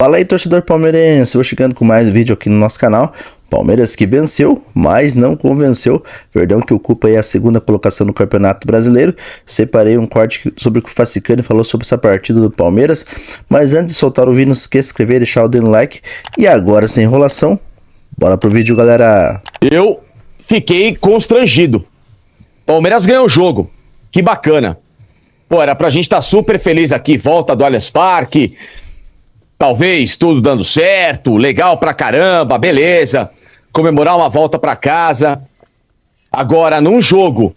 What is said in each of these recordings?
Fala aí, torcedor palmeirense, vou chegando com mais um vídeo aqui no nosso canal. Palmeiras que venceu, mas não convenceu. Verdão que ocupa aí a segunda colocação no Campeonato Brasileiro. Separei um corte sobre o que o Facicani falou sobre essa partida do Palmeiras. Mas antes de soltar o vídeo, não se esqueça de se inscrever e deixar o dedo no like. E agora, sem enrolação, bora pro vídeo, galera. Eu fiquei constrangido. Palmeiras ganhou o jogo. Que bacana. Pô, era pra gente estar super feliz aqui. Volta do Allianz Parque. Talvez tudo dando certo. Legal pra caramba. Beleza. Comemorar uma volta pra casa. Agora, num jogo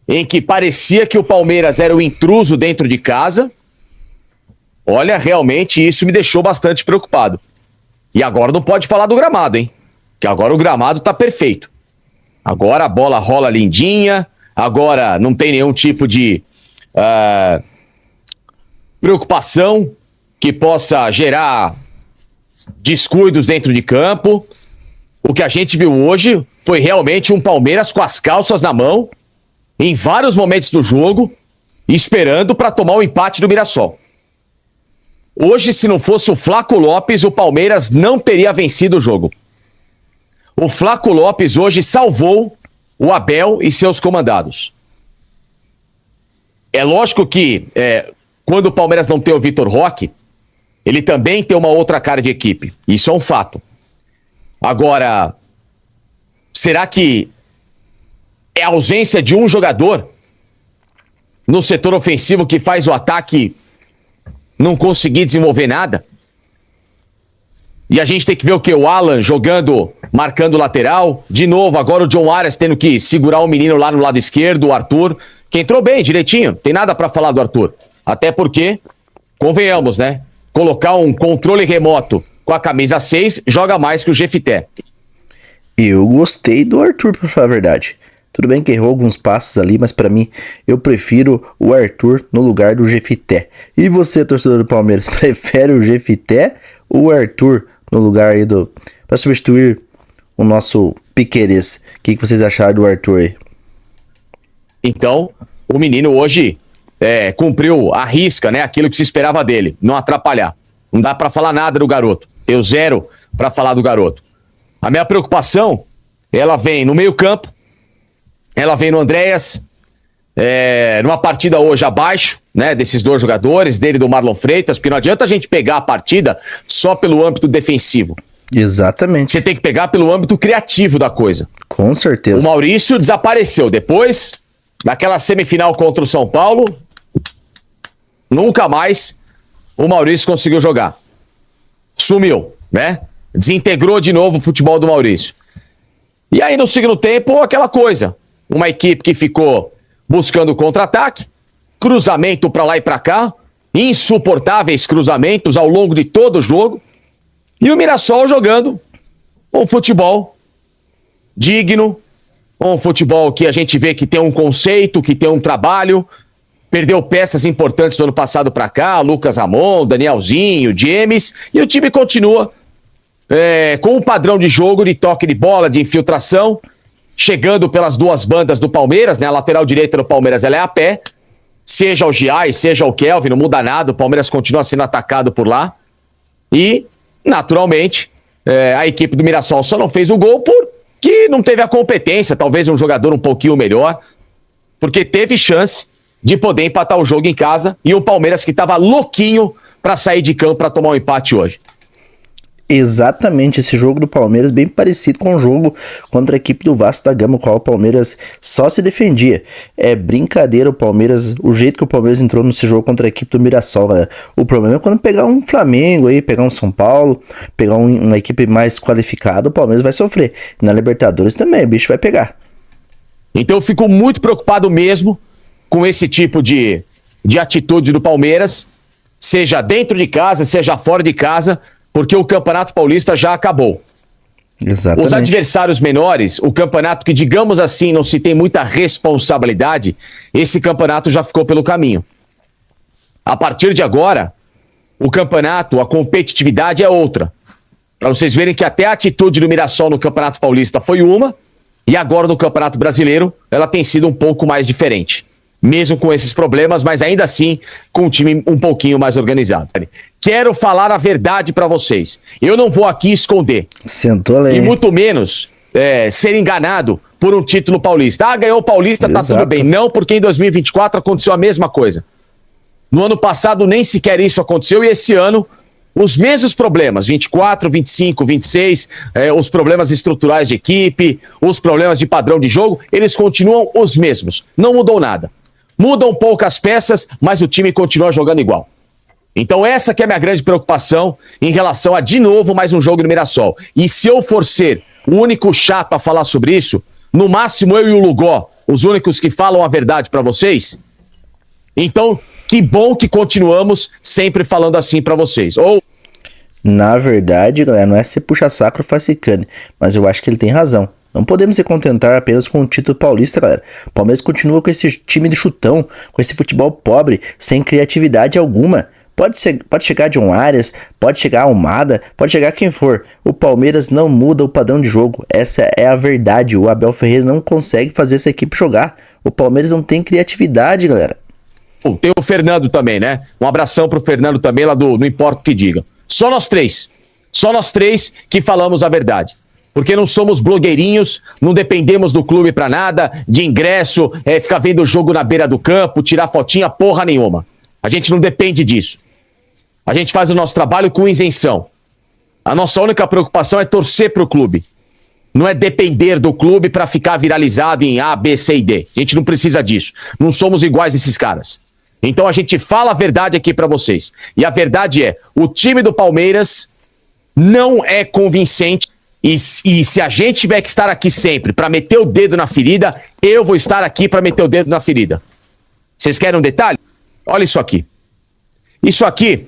em que parecia que o Palmeiras era o intruso dentro de casa, olha, realmente isso me deixou bastante preocupado. E agora não pode falar do gramado, hein? Que agora o gramado tá perfeito. Agora a bola rola lindinha. Agora não tem nenhum tipo de preocupação que possa gerar descuidos dentro de campo. O que a gente viu hoje foi realmente um Palmeiras com as calças na mão, em vários momentos do jogo, esperando para tomar o empate do Mirassol. Hoje, se não fosse o Flaco Lopes, o Palmeiras não teria vencido o jogo. O Flaco Lopes hoje salvou o Abel e seus comandados. É lógico que quando o Palmeiras não tem o Vitor Roque, ele também tem uma outra cara de equipe. Isso é um fato. Agora, será que é a ausência de um jogador no setor ofensivo que faz o ataque não conseguir desenvolver nada? E a gente tem que ver o quê? O Alan jogando, marcando lateral. De novo, agora o John Arias tendo que segurar o menino lá no lado esquerdo, o Arthur, que entrou bem, direitinho. Tem nada pra falar do Arthur. Até porque, convenhamos, né? Colocar um controle remoto com a camisa 6 joga mais que o Jefité. Eu gostei do Arthur, pra falar a verdade. Tudo bem que errou alguns passos ali, mas pra mim, eu prefiro o Arthur no lugar do Jefité. E você, torcedor do Palmeiras, prefere o Jefité ou o Arthur no lugar aí pra substituir o nosso Piquerez? O que vocês acharam do Arthur aí? Então, o menino hoje cumpriu a risca, né? Aquilo que se esperava dele, não atrapalhar. Não dá pra falar nada do garoto. Tenho zero pra falar do garoto. A minha preocupação, ela vem no meio-campo, ela vem no Andréas, numa partida hoje abaixo, né? Desses dois jogadores, dele e do Marlon Freitas, porque não adianta a gente pegar a partida só pelo âmbito defensivo. Exatamente. Você tem que pegar pelo âmbito criativo da coisa. Com certeza. O Maurício desapareceu. Depois, naquela semifinal contra o São Paulo, nunca mais o Maurício conseguiu jogar. Sumiu, né? Desintegrou de novo o futebol do Maurício. E aí, no segundo tempo, aquela coisa. Uma equipe que ficou buscando contra-ataque, cruzamento pra lá e pra cá, insuportáveis cruzamentos ao longo de todo o jogo, e o Mirassol jogando um futebol digno, um futebol que a gente vê que tem um conceito, que tem um trabalho. Perdeu peças importantes do ano passado pra cá, Lucas Ramon, Danielzinho, James, e o time continua com um padrão de jogo, de toque de bola, de infiltração, chegando pelas duas bandas do Palmeiras, né? A lateral direita do Palmeiras ela é a pé, seja o Giai, seja o Kelvin, não muda nada, o Palmeiras continua sendo atacado por lá, e, naturalmente, a equipe do Mirassol só não fez o gol porque não teve a competência, talvez um jogador um pouquinho melhor, porque teve chance de poder empatar o jogo em casa, e o Palmeiras que estava louquinho para sair de campo para tomar um empate hoje. Exatamente, esse jogo do Palmeiras bem parecido com o jogo contra a equipe do Vasco da Gama, o qual o Palmeiras só se defendia. É brincadeira o Palmeiras, o jeito que o Palmeiras entrou nesse jogo contra a equipe do Mirassol, galera. O problema é quando pegar um Flamengo aí, pegar um São Paulo, pegar uma equipe mais qualificada, o Palmeiras vai sofrer. Na Libertadores também, o bicho vai pegar. Então eu fico muito preocupado mesmo com esse tipo de atitude do Palmeiras, seja dentro de casa, seja fora de casa, porque o Campeonato Paulista já acabou. Exatamente. Os adversários menores, o campeonato que, digamos assim, não se tem muita responsabilidade, esse campeonato já ficou pelo caminho. A partir de agora, o campeonato, a competitividade é outra. Para vocês verem que até a atitude do Mirassol no Campeonato Paulista foi uma, e agora no Campeonato Brasileiro, ela tem sido um pouco mais diferente. mesmo com esses problemas, mas ainda assim com um time um pouquinho mais organizado. Quero falar a verdade pra vocês. Eu não vou aqui esconder. Sentou E ali. muito menos ser enganado por um título paulista. Ah, ganhou o Paulista, tá tudo bem. Não, porque em 2024 aconteceu a mesma coisa. No ano passado nem sequer isso aconteceu e esse ano os mesmos problemas, 24, 25, 26, os problemas estruturais de equipe, os problemas de padrão de jogo, eles continuam os mesmos. Não mudou nada. Mudam poucas peças, mas o time continua jogando igual. Então essa que é a minha grande preocupação em relação a, de novo, mais um jogo no Mirassol. E se eu for ser o único chato a falar sobre isso, no máximo eu e o Lugó, os únicos que falam a verdade pra vocês, então que bom que continuamos sempre falando assim pra vocês. Ou Na verdade, galera, não é ser puxa-saco Facicani, mas eu acho que ele tem razão. Não podemos se contentar apenas com o título paulista, galera. O Palmeiras continua com esse time de chutão, com esse futebol pobre, sem criatividade alguma. Pode chegar John Arias, pode chegar Almada, pode chegar quem for. O Palmeiras não muda o padrão de jogo. Essa é a verdade. O Abel Ferreira não consegue fazer essa equipe jogar. O Palmeiras não tem criatividade, galera. tem o Fernando também, né? Um abração pro Fernando também, lá do Não Importa o Que Diga. Só nós três que falamos a verdade. Porque não somos blogueirinhos, não dependemos do clube pra nada, de ingresso, ficar vendo o jogo na beira do campo, tirar fotinha, porra nenhuma. A gente não depende disso. A gente faz o nosso trabalho com isenção. A nossa única preocupação é torcer pro clube. Não é depender do clube pra ficar viralizado em A, B, C e D. A gente não precisa disso. Não somos iguais a esses caras. Então a gente fala a verdade aqui pra vocês. E a verdade é, o time do Palmeiras não é convincente. E se a gente tiver que estar aqui sempre pra meter o dedo na ferida, eu vou estar aqui pra meter o dedo na ferida. Vocês querem um detalhe? Olha isso aqui. Isso aqui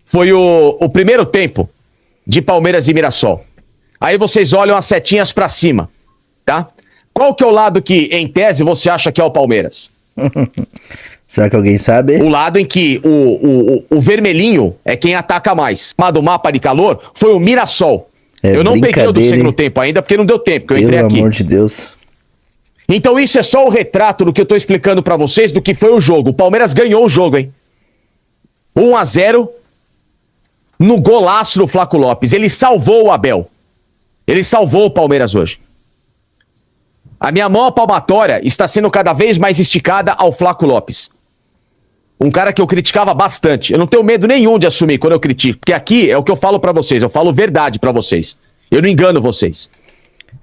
foi o primeiro tempo de Palmeiras e Mirassol. Aí vocês olham as setinhas pra cima, tá? Qual que é o lado que, em tese, você acha que é o Palmeiras? Será que alguém sabe? O lado em que o vermelhinho é quem ataca mais. Do mapa de calor foi o Mirassol. Eu não peguei o do segundo tempo ainda, porque não deu tempo, que eu entrei aqui. Pelo amor de Deus. Então isso é só o retrato do que eu tô explicando pra vocês do que foi o jogo. O Palmeiras ganhou o jogo, hein? 1-0 no golaço do Flaco Lopes. Ele salvou o Abel. Ele salvou o Palmeiras hoje. A minha mão palmatória está sendo cada vez mais esticada ao Flaco Lopes. Um cara que eu criticava bastante. Eu não tenho medo nenhum de assumir quando eu critico. Porque aqui é o que eu falo pra vocês. Eu falo verdade pra vocês. Eu não engano vocês.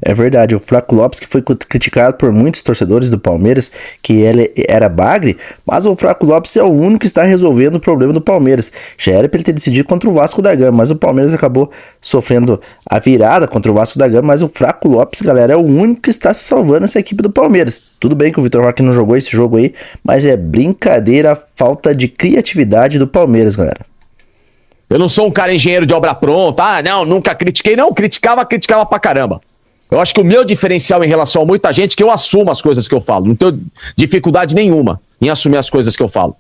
É verdade, o Flaco Lopes, que foi criticado por muitos torcedores do Palmeiras, que ele era bagre, mas o Flaco Lopes é o único que está resolvendo o problema do Palmeiras. Já era para ele ter decidido contra o Vasco da Gama, mas o Palmeiras acabou sofrendo a virada contra o Vasco da Gama, mas o Flaco Lopes, galera, é o único que está se salvando essa equipe do Palmeiras. Tudo bem que o Vitor Roque não jogou esse jogo aí, mas é brincadeira a falta de criatividade do Palmeiras, galera. Eu não sou um cara engenheiro de obra pronta. Ah, não, nunca critiquei. Não, criticava pra caramba. Eu acho que o meu diferencial em relação a muita gente é que eu assumo as coisas que eu falo. Não tenho dificuldade nenhuma em assumir as coisas que eu falo.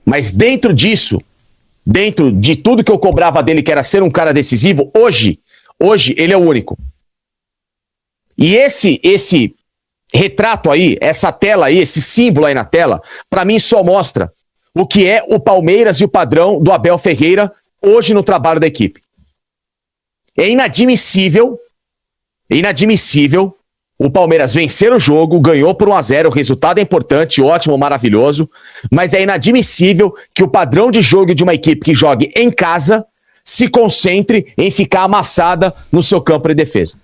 Mas dentro disso, dentro de tudo que eu cobrava dele, que era ser um cara decisivo, hoje ele é o único. E esse retrato aí, essa tela aí, esse símbolo aí na tela, pra mim só mostra o que é o Palmeiras e o padrão do Abel Ferreira hoje no trabalho da equipe. É inadmissível o Palmeiras vencer o jogo, ganhou por 1-0, o resultado é importante, ótimo, maravilhoso, mas é inadmissível que o padrão de jogo de uma equipe que jogue em casa se concentre em ficar amassada no seu campo de defesa.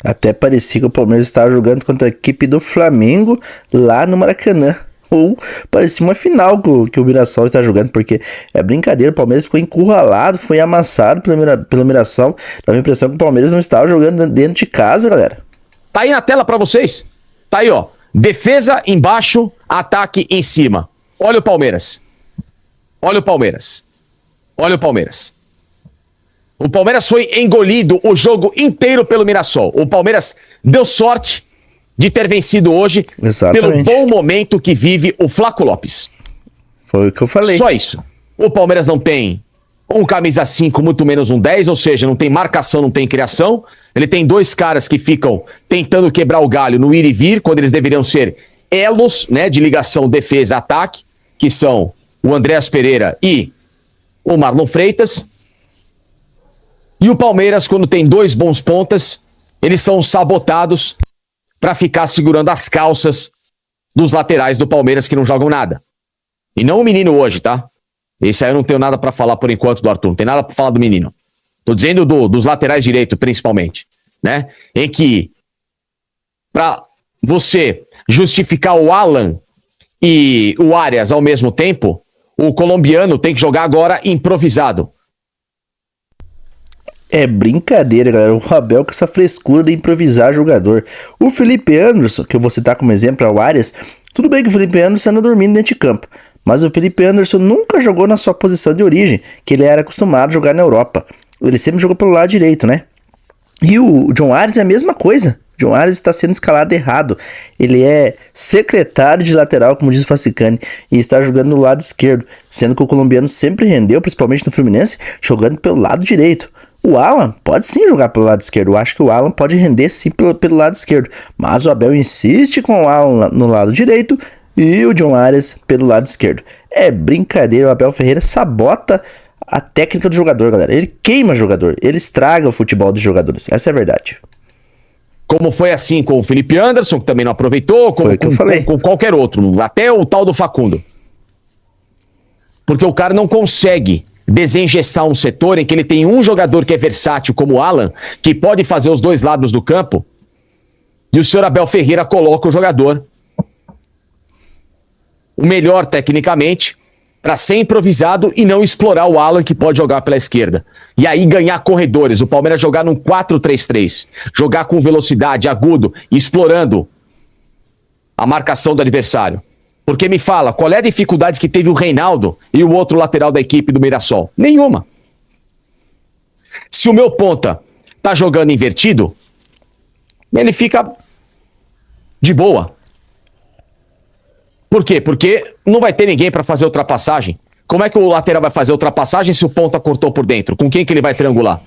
Até parecia que o Palmeiras estava jogando contra a equipe do Flamengo lá no Maracanã. Ou parecia uma final que o Mirassol está jogando, porque é brincadeira, o Palmeiras ficou encurralado, foi amassado pelo Mirassol. Dava a impressão que o Palmeiras não estava jogando dentro de casa, galera. Tá aí na tela pra vocês. Tá aí, ó. Defesa embaixo, ataque em cima. Olha o Palmeiras. Olha o Palmeiras. Olha o Palmeiras. O Palmeiras foi engolido o jogo inteiro pelo Mirassol. O Palmeiras deu sorte de ter vencido hoje. Exatamente. Pelo bom momento que vive o Flaco Lopes. Foi o que eu falei. Só isso. O Palmeiras não tem um camisa 5, muito menos um 10, ou seja, não tem marcação, não tem criação. Ele tem dois caras que ficam tentando quebrar o galho no ir e vir, quando eles deveriam ser elos, né, de ligação defesa-ataque, que são o Andréas Pereira e o Marlon Freitas. E o Palmeiras, quando tem dois bons pontas, eles são sabotados para ficar segurando as calças dos laterais do Palmeiras que não jogam nada. E não o menino hoje, tá? Esse aí eu não tenho nada pra falar por enquanto do Arthur. Não tem nada pra falar do menino. Tô dizendo dos laterais direito, principalmente. Né? Em que, pra você justificar o Alan e o Arias ao mesmo tempo, o colombiano tem que jogar agora improvisado. É brincadeira, galera. O Abel com essa frescura de improvisar jogador. O Felipe Anderson, que eu vou citar como exemplo, é o Arias. Tudo bem que o Felipe Anderson anda dormindo dentro de campo, mas o Felipe Anderson nunca jogou na sua posição de origem, que ele era acostumado a jogar na Europa. Ele sempre jogou pelo lado direito, né? E o John Arias é a mesma coisa. John Arias está sendo escalado errado. Ele é secretário de lateral, como diz o Facicani, e está jogando no lado esquerdo, sendo que o colombiano sempre rendeu, principalmente no Fluminense, jogando pelo lado direito. O Alan pode sim jogar pelo lado esquerdo. Eu acho que o Alan pode render sim pelo lado esquerdo. Mas o Abel insiste com o Alan no lado direito e o John Arias pelo lado esquerdo. É brincadeira, o Abel Ferreira sabota a técnica do jogador, galera. Ele queima o jogador, ele estraga o futebol dos jogadores. Essa é a verdade. Como foi assim com o Felipe Anderson, que também não aproveitou, Foi o que eu falei. Com qualquer outro, até o tal do Facundo. Porque o cara não consegue desengessar um setor em que ele tem um jogador que é versátil, como o Alan, que pode fazer os dois lados do campo, e o senhor Abel Ferreira coloca o jogador, o melhor tecnicamente, para ser improvisado e não explorar o Alan, que pode jogar pela esquerda. E aí ganhar corredores, o Palmeiras jogar num 4-3-3, jogar com velocidade, agudo, explorando a marcação do adversário. Porque me fala, qual é a dificuldade que teve o Reinaldo e o outro lateral da equipe do Mirassol? Nenhuma. Se o meu ponta tá jogando invertido, ele fica de boa. Por quê? Porque não vai ter ninguém para fazer ultrapassagem. Como é que o lateral vai fazer ultrapassagem se o ponta cortou por dentro? Com quem que ele vai triangular?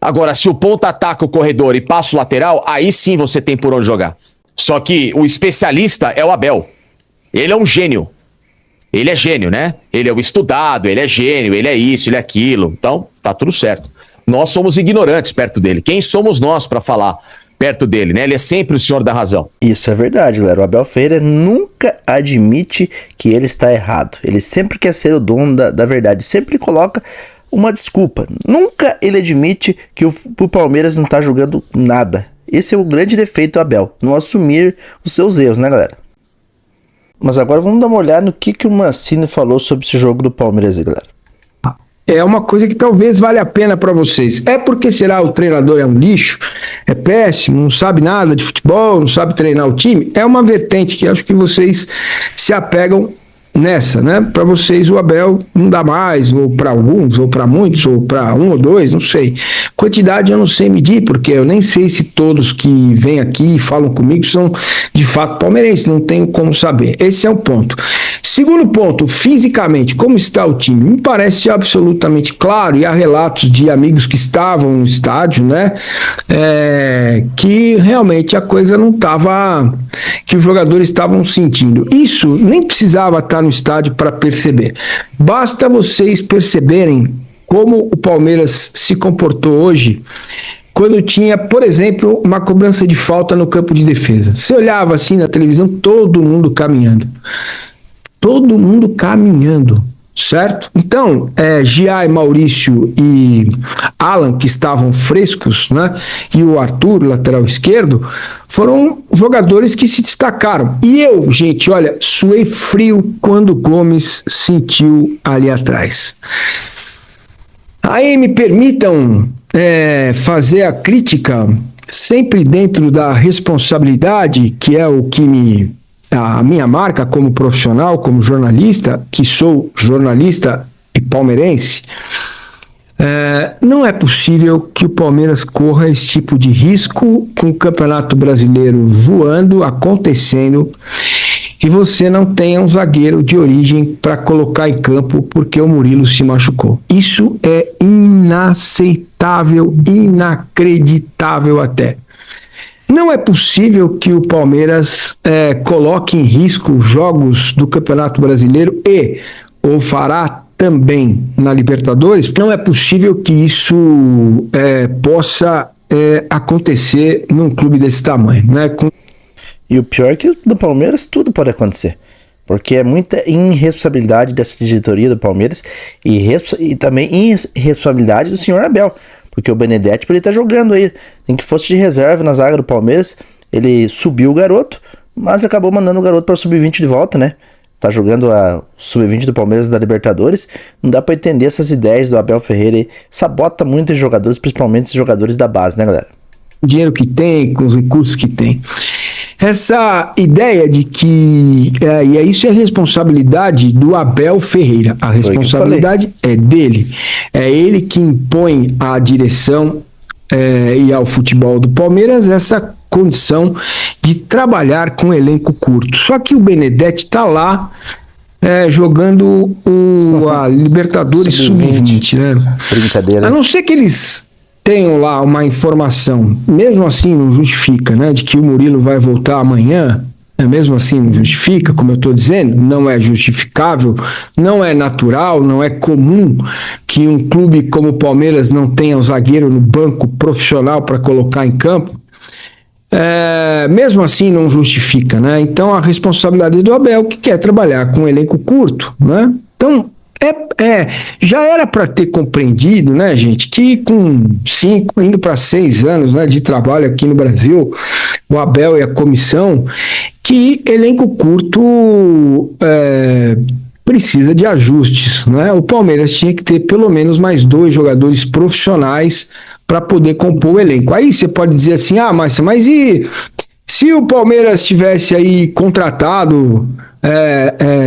Agora, se o ponta ataca o corredor e passa o lateral, aí sim você tem por onde jogar. Só que o especialista é o Abel. Ele é um gênio. Ele é gênio, né? Ele é o estudado, ele é gênio, ele é isso, ele é aquilo. Então, tá tudo certo. Nós somos ignorantes perto dele. Quem somos nós para falar perto dele, né? Ele é sempre o senhor da razão. Isso é verdade, galera. O Abel Ferreira nunca admite que ele está errado. Ele sempre quer ser o dono da verdade. Sempre coloca uma desculpa. Nunca ele admite que o Palmeiras não está jogando nada. Esse é o grande defeito do Abel, não assumir os seus erros, né, galera? Mas agora vamos dar uma olhada no que o Mancini falou sobre esse jogo do Palmeiras, galera. É uma coisa que talvez valha a pena para vocês. É porque será o treinador é um lixo, é péssimo, não sabe nada de futebol, não sabe treinar o time? É uma vertente que acho que vocês se apegam nessa, né? Para vocês o Abel não dá mais, ou para alguns, ou para muitos, ou para um ou dois, não sei. Quantidade eu não sei medir, porque eu nem sei se todos que vêm aqui e falam comigo são de fato palmeirenses, não tenho como saber. Esse é um ponto. Segundo ponto, fisicamente, como está o time? Me parece absolutamente claro, e há relatos de amigos que estavam no estádio, né? Que realmente a coisa não estava, que os jogadores estavam sentindo. Isso nem precisava estar no estádio para perceber. Basta vocês perceberem como o Palmeiras se comportou hoje quando tinha, por exemplo, uma cobrança de falta no campo de defesa. Você olhava assim na televisão, todo mundo caminhando. Todo mundo caminhando, certo? Então, Gia, Maurício e Alan, que estavam frescos, né? E o Arthur, lateral esquerdo, foram jogadores que se destacaram. E eu, gente, olha, suei frio quando o Gomes sentiu ali atrás. Aí me permitam fazer a crítica, sempre dentro da responsabilidade, que é o que a minha marca como profissional, como jornalista, que sou jornalista e palmeirense. Não é possível que o Palmeiras corra esse tipo de risco com o Campeonato Brasileiro voando, acontecendo, que você não tenha um zagueiro de origem para colocar em campo porque o Murilo se machucou. Isso é inaceitável, inacreditável até. Não é possível que o Palmeiras coloque em risco jogos do Campeonato Brasileiro ou fará também na Libertadores. Não é possível que isso possa acontecer num clube desse tamanho, né? E o pior é que do Palmeiras tudo pode acontecer. Porque é muita irresponsabilidade dessa diretoria do Palmeiras e também irresponsabilidade do senhor Abel. Porque o Benedetti poderia estar jogando aí. Nem que fosse de reserva na zaga do Palmeiras. Ele subiu o garoto, mas acabou mandando o garoto para o Sub-20 de volta, né? Tá jogando a Sub-20 do Palmeiras da Libertadores. Não dá para entender essas ideias do Abel Ferreira aí. Sabota muitos jogadores, principalmente os jogadores da base, né, galera? O dinheiro que tem, com os recursos que tem. Essa ideia de que isso é responsabilidade do Abel Ferreira. A responsabilidade é dele. É ele que impõe à direção e ao futebol do Palmeiras essa condição de trabalhar com elenco curto. Só que o Benedetti está lá jogando a Libertadores Sub-20, né? Brincadeira. A não ser que eles tenham lá uma informação, mesmo assim não justifica, né, de que o Murilo vai voltar amanhã, mesmo assim não justifica, como eu estou dizendo, não é justificável, não é natural, não é comum que um clube como o Palmeiras não tenha um zagueiro no banco profissional para colocar em campo. Mesmo assim não justifica, né? Então a responsabilidade do Abel, que quer trabalhar com um elenco curto, né? Então já era para ter compreendido, né, gente, que com 5, indo para 6 anos, né, de trabalho aqui no Brasil, o Abel e a comissão, que elenco curto precisa de ajustes, né? O Palmeiras tinha que ter pelo menos mais 2 jogadores profissionais para poder compor o elenco. Aí você pode dizer assim, mas e se o Palmeiras tivesse aí contratado,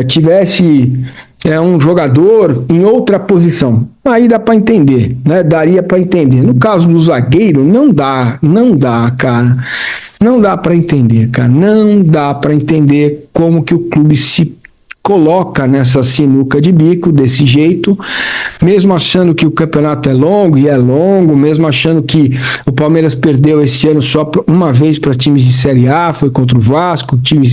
tivesse um jogador em outra posição? Aí dá para entender, né? Daria para entender. No caso do zagueiro, não dá, cara. Não dá para entender, cara. Não dá para entender como que o clube se coloca nessa sinuca de bico desse jeito, mesmo achando que o campeonato é longo, mesmo achando que o Palmeiras perdeu esse ano só uma vez para times de Série A, foi contra o Vasco, o time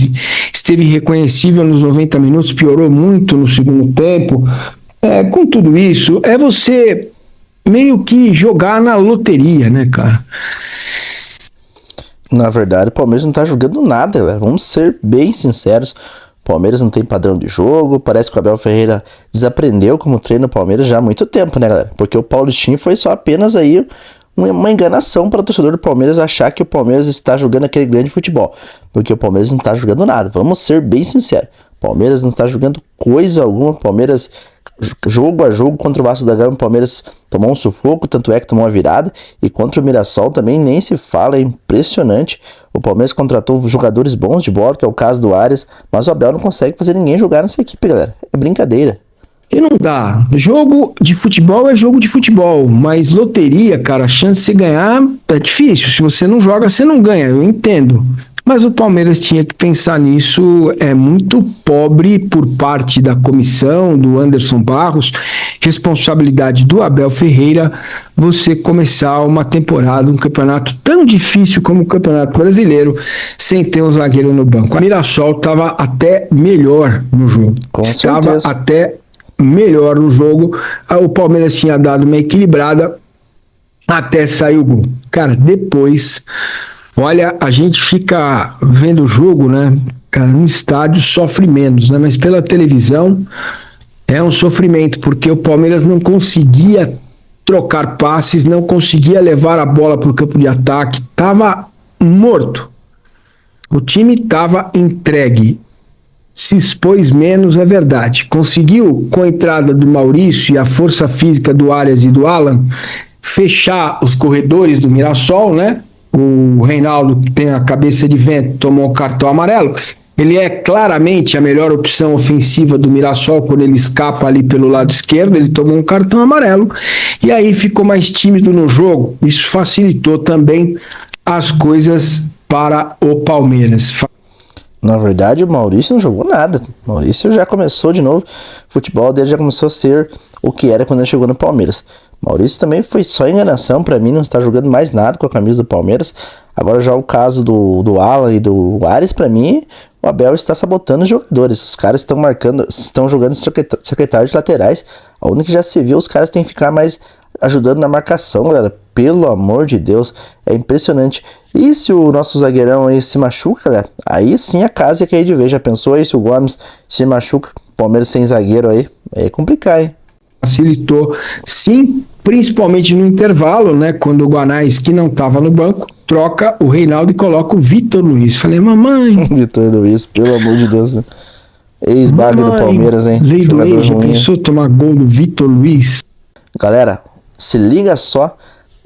esteve irreconhecível nos 90 minutos, piorou muito no segundo tempo. Com tudo isso, é você meio que jogar na loteria, né, cara? Na verdade, o Palmeiras não tá jogando nada, galera. Vamos ser bem sinceros. O Palmeiras não tem padrão de jogo. Parece que o Abel Ferreira desaprendeu como treina o Palmeiras já há muito tempo, né, galera? Porque o Paulistinho foi só apenas aí uma enganação para o torcedor do Palmeiras achar que o Palmeiras está jogando aquele grande futebol. Porque o Palmeiras não está jogando nada. Vamos ser bem sinceros. O Palmeiras não está jogando coisa alguma. O Palmeiras, jogo a jogo contra o Vasco da Gama, o Palmeiras tomou um sufoco, tanto é que tomou uma virada. E contra o Mirassol também nem se fala, é impressionante. O Palmeiras contratou jogadores bons de bola, que é o caso do Arias, mas o Abel não consegue fazer ninguém jogar nessa equipe, galera. É brincadeira. E não dá. Jogo de futebol é jogo de futebol, mas loteria, cara, a chance de você ganhar é difícil. Se você não joga, você não ganha, eu entendo. Mas o Palmeiras tinha que pensar nisso, é muito pobre por parte da comissão, do Anderson Barros, responsabilidade do Abel Ferreira, você começar uma temporada, um campeonato tão difícil como o Campeonato Brasileiro, sem ter um zagueiro no banco. O Mirassol estava até melhor no jogo. Estava até melhor no jogo. O Palmeiras tinha dado uma equilibrada até sair o gol. Cara, depois... Olha, a gente fica vendo o jogo, né? Cara, no estádio sofre menos, né? Mas pela televisão é um sofrimento, porque o Palmeiras não conseguia trocar passes, não conseguia levar a bola para o campo de ataque, estava morto. O time estava entregue. Se expôs menos, é verdade. Conseguiu, com a entrada do Maurício e a força física do Arias e do Alan, fechar os corredores do Mirassol, né? O Reinaldo, que tem a cabeça de vento, tomou um cartão amarelo. Ele é claramente a melhor opção ofensiva do Mirassol quando ele escapa ali pelo lado esquerdo. Ele tomou um cartão amarelo e aí ficou mais tímido no jogo. Isso facilitou também as coisas para o Palmeiras. Na verdade, o Maurício não jogou nada. O Maurício já começou de novo. O futebol dele já começou a ser o que era quando ele chegou no Palmeiras. O Maurício também foi só enganação. Pra mim, não está jogando mais nada com a camisa do Palmeiras. Agora já o caso do Alan e do Ares, pra mim, o Abel está sabotando os jogadores. Os caras estão jogando secretário de laterais. A única que já se viu, os caras têm que ficar mais ajudando na marcação, galera. Pelo amor de Deus, é impressionante. E se o nosso zagueirão aí se machuca, galera, aí sim a casa ia cair de vez. Já pensou aí se o Gomes se machuca? Palmeiras sem zagueiro aí é complicado, hein? Facilitou, sim, principalmente no intervalo, né? Quando o Guanais, que não estava no banco, troca o Reinaldo e coloca o Vitor Luiz. Falei, mamãe. Vitor Luiz, pelo amor de Deus. Né? Ex-bagre do Palmeiras, hein? Lei do ex, já ruim. pensou tomar gol do Vitor Luiz? Galera, se liga só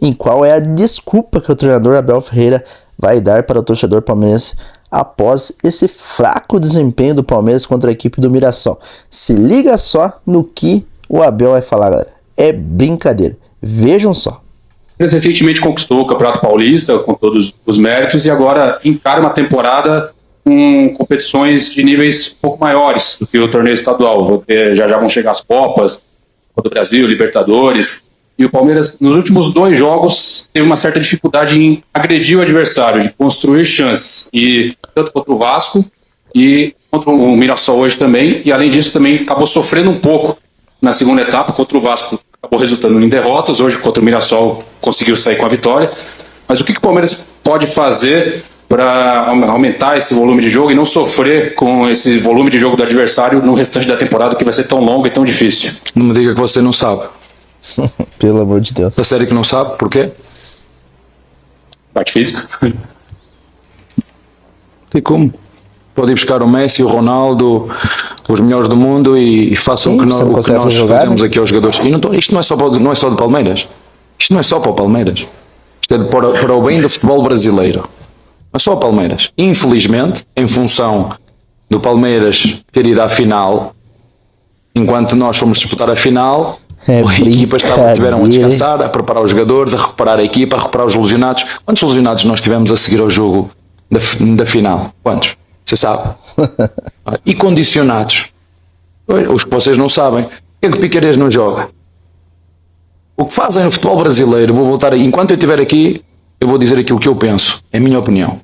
em qual é a desculpa que o treinador Abel Ferreira vai dar para o torcedor palmeirense após esse fraco desempenho do Palmeiras contra a equipe do Mirassol. Se liga só no que o Abel vai falar, galera. É brincadeira. Vejam só. Recentemente conquistou o Campeonato Paulista com todos os méritos e agora encara uma temporada com competições de níveis um pouco maiores do que o torneio estadual. Porque já vão chegar as Copas, Copa do Brasil, Libertadores. E o Palmeiras, nos últimos 2 jogos, teve uma certa dificuldade em agredir o adversário, de construir chances. E tanto contra o Vasco e contra o Mirassol hoje também. E além disso, também acabou sofrendo um pouco na segunda etapa. Contra o Vasco acabou resultando em derrotas. Hoje, contra o Mirassol, conseguiu sair com a vitória. Mas o que o Palmeiras pode fazer para aumentar esse volume de jogo e não sofrer com esse volume de jogo do adversário no restante da temporada, que vai ser tão longa e tão difícil? Não me diga que você não sabe. Pelo amor de Deus. A sério que não sabe? Porquê? Parte física? Tem como. Pode ir buscar o Messi, o Ronaldo, os melhores do mundo e façam Sim, o que você não o que consegue nós jogar, fazemos né? aqui aos jogadores. E isto não é só do Palmeiras. Isto não é só para o Palmeiras. Isto é para o bem do futebol brasileiro. Não é só o Palmeiras. Infelizmente, em função do Palmeiras ter ido à final, enquanto nós fomos disputar a final, as equipas tiveram a descansar, a preparar os jogadores, a recuperar a equipa, a recuperar os lesionados. Quantos lesionados nós tivemos a seguir ao jogo da final? Quantos? Você sabe? E condicionados. Os que vocês não sabem. Por que é que o Piquerez não joga? O que fazem no futebol brasileiro, vou voltar aí. Enquanto eu estiver aqui, eu vou dizer aquilo que eu penso. É a minha opinião.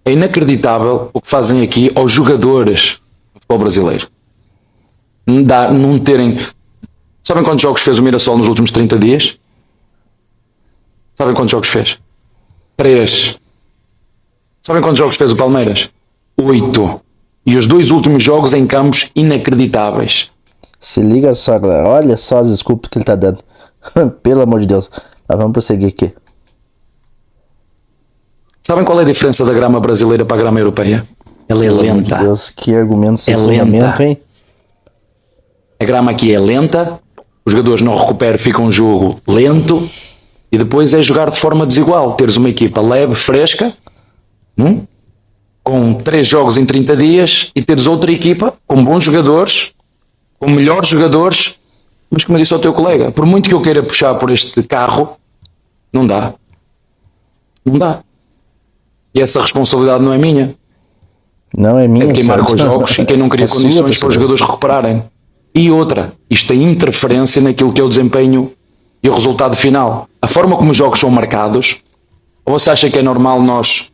É inacreditável o que fazem aqui aos jogadores do futebol brasileiro. Não terem... Sabem quantos jogos fez o Mirassol nos últimos 30 dias? Sabem quantos jogos fez? 3. Sabem quantos jogos fez o Palmeiras? 8. E os 2 últimos jogos em campos inacreditáveis. Se liga só, galera. Olha só as desculpas que ele tá dando. Pelo amor de Deus. Mas vamos prosseguir aqui. Sabem qual é a diferença da grama brasileira para a grama europeia? Ela é Pelo amor lenta. de Deus, que argumento sem É fundamento, lenta. hein? A grama aqui é lenta, os jogadores não recuperam, fica um jogo lento e depois é jogar de forma desigual. Teres uma equipa leve, fresca, com 3 jogos em 30 dias e teres outra equipa com bons jogadores, com melhores jogadores, mas como eu disse ao teu colega, por muito que eu queira puxar por este carro, não dá. Não dá. E essa responsabilidade não é minha. Não é minha. É quem marca os certo? jogos e quem não cria É sua, condições para os torcedor. jogadores recuperarem. E outra, isto tem interferência naquilo que é o desempenho e o resultado final. A forma como os jogos são marcados, ou você acha que é normal nós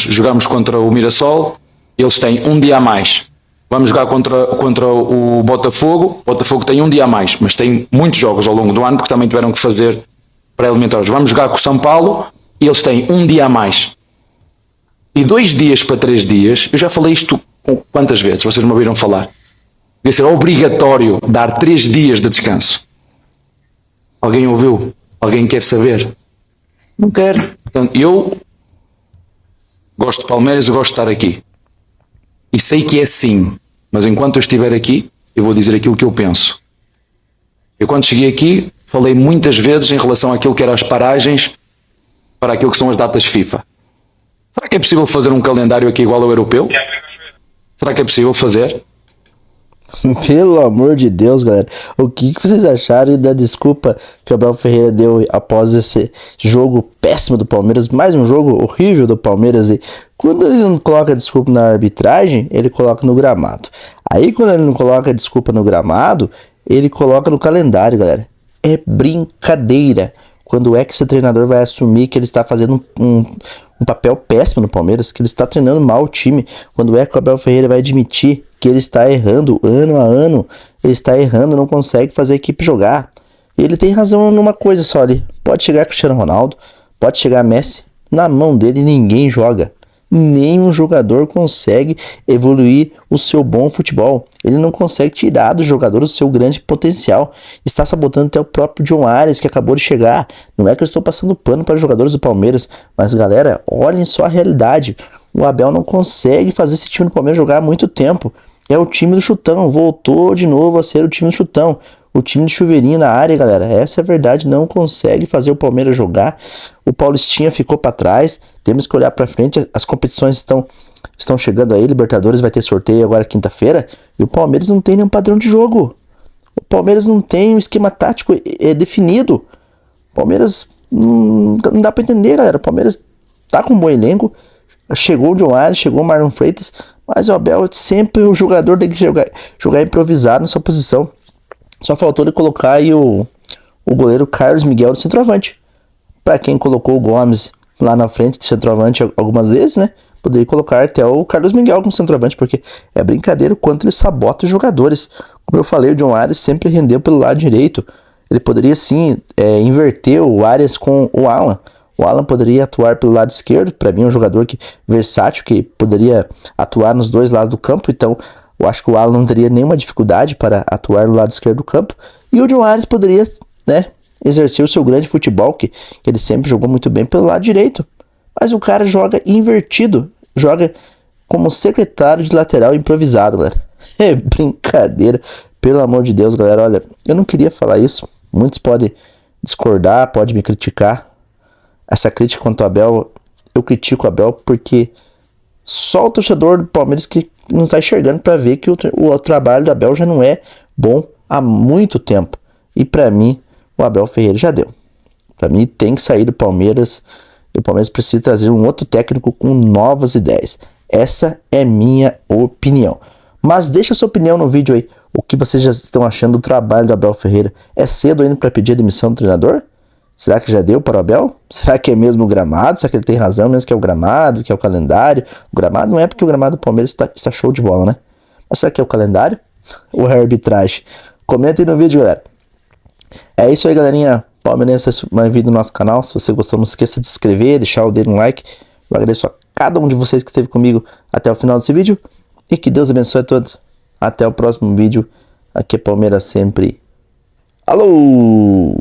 jogarmos contra o Mirassol, eles têm um dia a mais. Vamos jogar contra o Botafogo tem um dia a mais, mas tem muitos jogos ao longo do ano, porque também tiveram que fazer pré-eliminatórios. Vamos jogar com o São Paulo e eles têm um dia a mais. E 2 dias para 3 dias, eu já falei isto quantas vezes, vocês me ouviram falar. Devia ser obrigatório dar 3 dias de descanso. Alguém ouviu? Alguém quer saber? Não quero. Portanto, eu gosto de Palmeiras, eu gosto de estar aqui. E sei que é sim, mas enquanto eu estiver aqui, eu vou dizer aquilo que eu penso. Eu quando cheguei aqui, falei muitas vezes em relação àquilo que eram as paragens para aquilo que são as datas FIFA. Será que é possível fazer um calendário aqui igual ao europeu? Será que é possível fazer? Pelo amor de Deus, galera. O que vocês acharam da desculpa que o Abel Ferreira deu após esse jogo péssimo do Palmeiras? Mais um jogo horrível do Palmeiras. E quando ele não coloca desculpa na arbitragem, ele coloca no gramado. Aí quando ele não coloca desculpa no gramado, ele coloca no calendário, galera. É brincadeira. Quando é que esse treinador vai assumir que ele está fazendo um papel péssimo no Palmeiras, que ele está treinando mal o time? Quando é que o Abel Ferreira vai admitir que ele está errando ano a ano? Ele está errando, não consegue fazer a equipe jogar. E ele tem razão numa coisa só ali. Pode chegar Cristiano Ronaldo, pode chegar Messi, na mão dele ninguém joga. Nenhum jogador consegue evoluir o seu bom futebol. Ele não consegue tirar do jogador o seu grande potencial. Está sabotando até o próprio John Arias, que acabou de chegar. Não é que eu estou passando pano para os jogadores do Palmeiras, mas galera, olhem só a realidade. O Abel não consegue fazer esse time do Palmeiras jogar há muito tempo. É o time do chutão, voltou de novo a ser o time do chutão. O time de chuveirinho na área, galera, essa é a verdade, não consegue fazer o Palmeiras jogar. O Paulistinha ficou para trás, temos que olhar para frente, as competições estão chegando aí, Libertadores vai ter sorteio agora quinta-feira, e o Palmeiras não tem nenhum padrão de jogo. O Palmeiras não tem um esquema tático definido. O Palmeiras não dá para entender, galera. O Palmeiras tá com um bom elenco, chegou o John Arias, chegou o Marlon Freitas, mas o Abel sempre o jogador tem que jogar improvisado na sua posição. Só faltou ele colocar aí o goleiro Carlos Miguel de centroavante. Para quem colocou o Gomes lá na frente de centroavante algumas vezes, né? Poderia colocar até o Carlos Miguel como centroavante, porque é brincadeira o quanto ele sabota os jogadores. Como eu falei, o John Arias sempre rendeu pelo lado direito. Ele poderia sim inverter o Arias com o Alan. O Alan poderia atuar pelo lado esquerdo. Para mim é um jogador versátil, que poderia atuar nos dois lados do campo. Então eu acho que o Alan não teria nenhuma dificuldade para atuar no lado esquerdo do campo. E o John Arias poderia, né, exercer o seu grande futebol, que ele sempre jogou muito bem pelo lado direito. Mas o cara joga invertido, joga como secretário de lateral improvisado, galera. É brincadeira, pelo amor de Deus, galera. Olha, eu não queria falar isso. Muitos podem discordar, podem me criticar. Essa crítica contra o Abel, eu critico o Abel porque só o torcedor do Palmeiras que não está enxergando para ver que o trabalho do Abel já não é bom há muito tempo. E para mim, o Abel Ferreira já deu. Para mim, tem que sair do Palmeiras. E o Palmeiras precisa trazer um outro técnico com novas ideias. Essa é minha opinião. Mas deixa a sua opinião no vídeo aí. O que vocês já estão achando do trabalho do Abel Ferreira? É cedo ainda para pedir a demissão do treinador? Será que já deu para o Abel? Será que é mesmo o gramado? Será que ele tem razão mesmo que é o gramado, que é o calendário? O gramado não é porque o gramado do Palmeiras está show de bola, né? Mas será que é o calendário? Ou é a arbitragem? Comenta aí no vídeo, galera. É isso aí, galerinha. Palmeirense, mais vídeo no nosso canal. Se você gostou, não esqueça de se inscrever, deixar o dedo no like. Eu agradeço a cada um de vocês que esteve comigo até o final desse vídeo. E que Deus abençoe a todos. Até o próximo vídeo. Aqui é Palmeiras sempre. Alô!